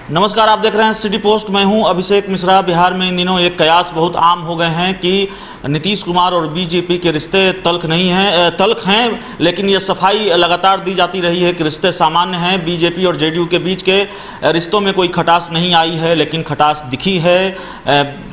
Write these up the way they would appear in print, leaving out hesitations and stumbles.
नमस्कार, आप देख रहे हैं सिटी पोस्ट। मैं हूं अभिषेक मिश्रा। बिहार में इन दिनों एक कयास बहुत आम हो गए हैं कि नीतीश कुमार और बीजेपी के रिश्ते तल्ख हैं, लेकिन ये सफाई लगातार दी जाती रही है कि रिश्ते सामान्य हैं। बीजेपी और जेडीयू के बीच के रिश्तों में कोई खटास नहीं आई है, लेकिन खटास दिखी है।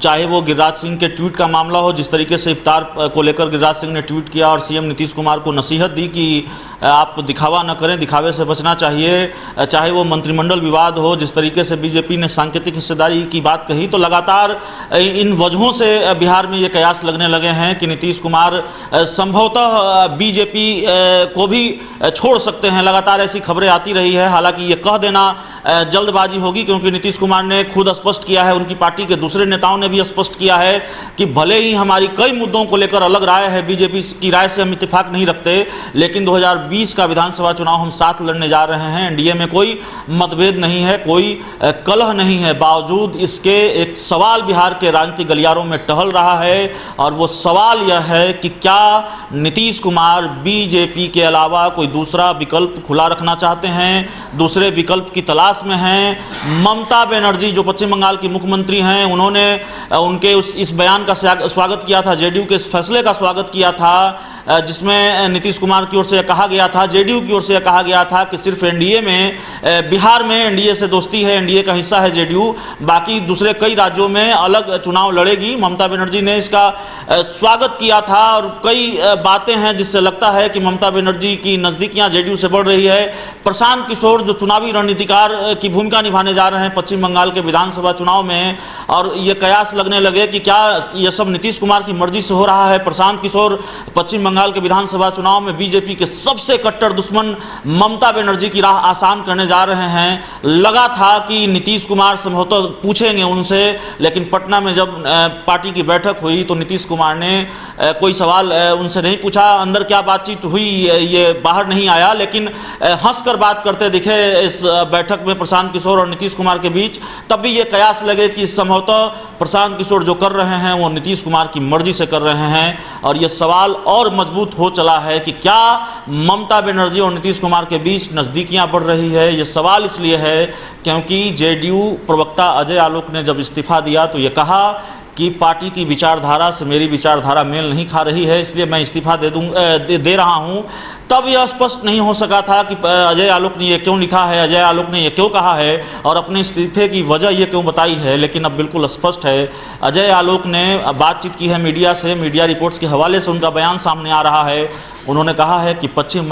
चाहे वो गिरिराज सिंह के ट्वीट का मामला हो, जिस तरीके से इफ्तार को लेकर गिरिराज सिंह ने ट्वीट किया और सीएम नीतीश कुमार को नसीहत दी कि आप दिखावा न करें, दिखावे से बचना चाहिए। चाहे वो मंत्रिमंडल विवाद हो, जिस तरीके से बीजेपी ने सांकेतिक हिस्सेदारी की बात कही, तो लगातार इन वजहों से बिहार में ये कयास लगने लगे हैं कि नीतीश कुमार संभवतः बीजेपी को भी छोड़ सकते हैं। लगातार ऐसी खबरें आती रही है। हालांकि ये कह देना जल्दबाजी होगी, क्योंकि नीतीश कुमार ने खुद स्पष्ट किया है, उनकी पार्टी के दूसरे नेताओं ने भी स्पष्ट किया है कि भले ही हमारी कई मुद्दों को लेकर अलग राय है, बीजेपी की राय से हम इत्तेफाक नहीं रखते, लेकिन 2020 का विधानसभा चुनाव हम साथ लड़ने जा रहे हैं। एनडीए में कोई मतभेद नहीं है, कोई कलह नहीं है। बावजूद इसके एक सवाल बिहार के राजनीतिक गलियारों में टहल रहा है, और वो सवाल यह है कि क्या नीतीश कुमार बीजेपी के अलावा कोई दूसरा विकल्प खुला रखना चाहते हैं, दूसरे विकल्प की तलाश में हैं। ममता बनर्जी जो पश्चिम बंगाल की मुख्यमंत्री हैं, उन्होंने उनके इस बयान का स्वागत किया था, जेडीयू के इस फैसले का स्वागत किया था, जिसमें नीतीश कुमार की ओर से कहा गया था, जेडीयू की ओर से कहा गया था कि सिर्फ एनडीए में, बिहार में एनडीए से दोस्ती है, एनडीए का हिस्सा है जेडीयू, बाकी दूसरे कई राज्यों में अलग चुनाव लड़ेगी। ममता बनर्जी ने इसका स्वागत किया था, और कई बातें हैं जिससे लगता है कि ममता बनर्जी की नज़दीकियां जेडीयू से बढ़ रही है। प्रशांत किशोर जो चुनावी रणनीतिकार की भूमिका निभाने जा रहे हैं पश्चिम बंगाल के विधानसभा चुनाव में, और ये कयास लगने लगे कि क्या ये सब नीतीश कुमार की मर्जी से हो रहा है। प्रशांत किशोर पश्चिम बंगाल के विधानसभा चुनाव में बीजेपी के सबसे कट्टर दुश्मन ममता बनर्जी की राह आसान करने जा रहे हैं। लगा था कि नीतीश कुमार संभवतः पूछेंगे उनसे, लेकिन पटना में जब पार्टी की बैठक हुई तो नीतीश कुमार ने कोई सवाल उनसे नहीं पूछा। अंदर क्या बातचीत हुई ये बाहर नहीं आया, लेकिन हंसकर बात करते दिखे इस बैठक में प्रशांत किशोर और नीतीश कुमार के बीच। तब भी ये कयास लगे कि संभवतः प्रशांत किशोर जो कर रहे हैं वो नीतीश कुमार की मर्जी से कर रहे हैं, और ये सवाल और मजबूत हो चला है कि क्या ममता बनर्जी और नीतीश कुमार के बीच नज़दीकियां बढ़ रही है। ये सवाल इसलिए है क्योंकि जेडीयू प्रवक्ता अजय आलोक ने जब इस्तीफा दिया तो ये कहा कि पार्टी की विचारधारा से मेरी विचारधारा मेल नहीं खा रही है, इसलिए मैं इस्तीफा दे रहा हूं। तब यह स्पष्ट नहीं हो सका था कि अजय आलोक ने ये क्यों लिखा है, अजय आलोक ने ये क्यों कहा है, और अपने इस्तीफे की वजह ये क्यों बताई है, लेकिन अब बिल्कुल स्पष्ट है। अजय आलोक ने बातचीत की है मीडिया से, मीडिया रिपोर्ट्स के हवाले से उनका बयान सामने आ रहा है। उन्होंने कहा है कि पश्चिम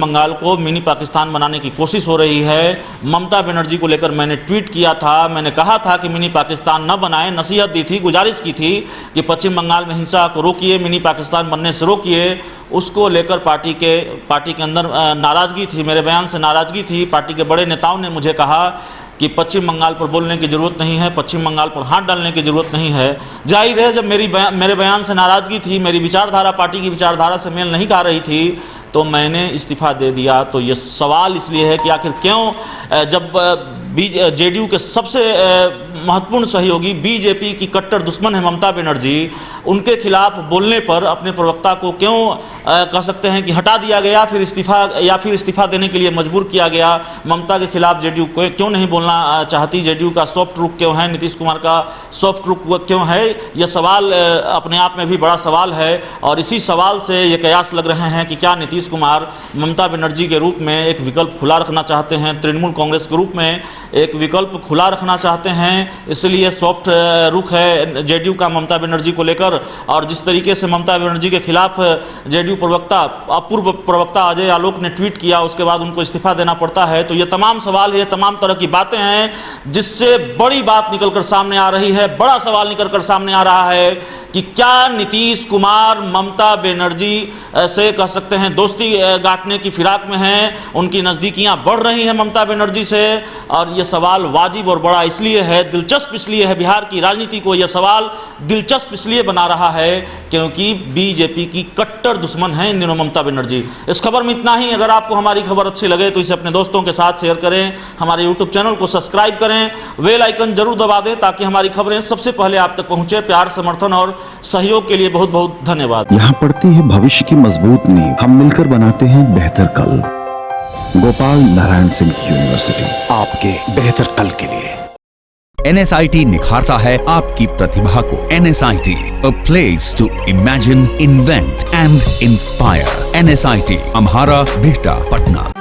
बंगाल को मिनी पाकिस्तान बनाने की कोशिश हो रही है। ममता बनर्जी को लेकर मैंने ट्वीट किया था, मैंने कहा था कि मिनी पाकिस्तान न बनाए, नसीहत दी थी, गुजारिश की थी कि पश्चिम बंगाल में हिंसा को रोकिए, मिनी पाकिस्तान बनने से रोकिए। उसको लेकर पार्टी के अंदर नाराज़गी थी, मेरे बयान से नाराज़गी थी। पार्टी के बड़े नेताओं ने मुझे कहा कि पश्चिम बंगाल पर बोलने की ज़रूरत नहीं है, पश्चिम बंगाल पर हाथ डालने की ज़रूरत नहीं है। जाहिर है, जब मेरे बयान से नाराज़गी थी, मेरी विचारधारा पार्टी की विचारधारा से मेल नहीं खा रही थी, तो मैंने इस्तीफा दे दिया। तो ये सवाल इसलिए है कि आखिर क्यों, जब जेडीयू के सबसे महत्वपूर्ण सहयोगी बीजेपी की कट्टर दुश्मन है ममता बनर्जी, उनके खिलाफ बोलने पर अपने प्रवक्ता को क्यों कह सकते हैं कि हटा दिया गया, फिर इस्तीफा देने के लिए मजबूर किया गया। ममता के खिलाफ जेडीयू क्यों नहीं बोलना चाहती, जेडीयू का सॉफ्ट रुख क्यों है, नीतीश कुमार का सॉफ्ट रुख क्यों है, यह सवाल अपने आप में भी बड़ा सवाल है। और इसी सवाल से ये कयास लग रहे हैं कि क्या नीतीश कुमार ममता बनर्जी के रूप में एक विकल्प खुला रखना चाहते हैं, तृणमूल कांग्रेस के रूप में एक विकल्प खुला रखना चाहते हैं। इसलिए सॉफ्ट रुख है जेडीयू का ममता बनर्जी को लेकर। और जिस तरीके से ममता बनर्जी के खिलाफ जेडीयू पूर्व प्रवक्ता अजय आलोक ने ट्वीट किया, उसके बाद उनको इस्तीफा देना पड़ता है। तो ये तमाम सवाल है, ये तमाम तरह की बातें हैं, जिससे बड़ी बात निकलकर सामने आ रही है, बड़ा सवाल निकलकर सामने आ रहा है कि क्या नीतीश कुमार ममता बनर्जी से कह सकते हैं दोस्ती गांठने की फिराक में हैं, उनकी नज़दीकियां बढ़ रही हैं ममता बनर्जी से। और ये सवाल वाजिब और बड़ा इसलिए है, दिलचस्प इसलिए है, बिहार की राजनीति को यह सवाल दिलचस्प इसलिए बना रहा है क्योंकि बीजेपी की कट्टर दुश्मन है इन दिनों ममता बनर्जी। इस खबर में इतना ही। अगर आपको हमारी खबर अच्छी लगे तो इसे अपने दोस्तों के साथ शेयर करें, हमारे यूट्यूब चैनल को सब्सक्राइब करें, बेल आइकन जरूर दबा दें ताकि हमारी खबरें सबसे पहले आप तक पहुंचे। प्यार, समर्थन और सहयोग के लिए बहुत बहुत धन्यवाद। यहाँ पड़ती है भविष्य की मजबूत नींव, हम मिलकर बनाते हैं बेहतर कल। गोपाल नारायण सिंह यूनिवर्सिटी, आपके बेहतर कल के लिए। NSIT निखारता है आपकी प्रतिभा को। NSIT, a place to imagine, invent and inspire. NSIT, अम्हारा, Bihta, Patna.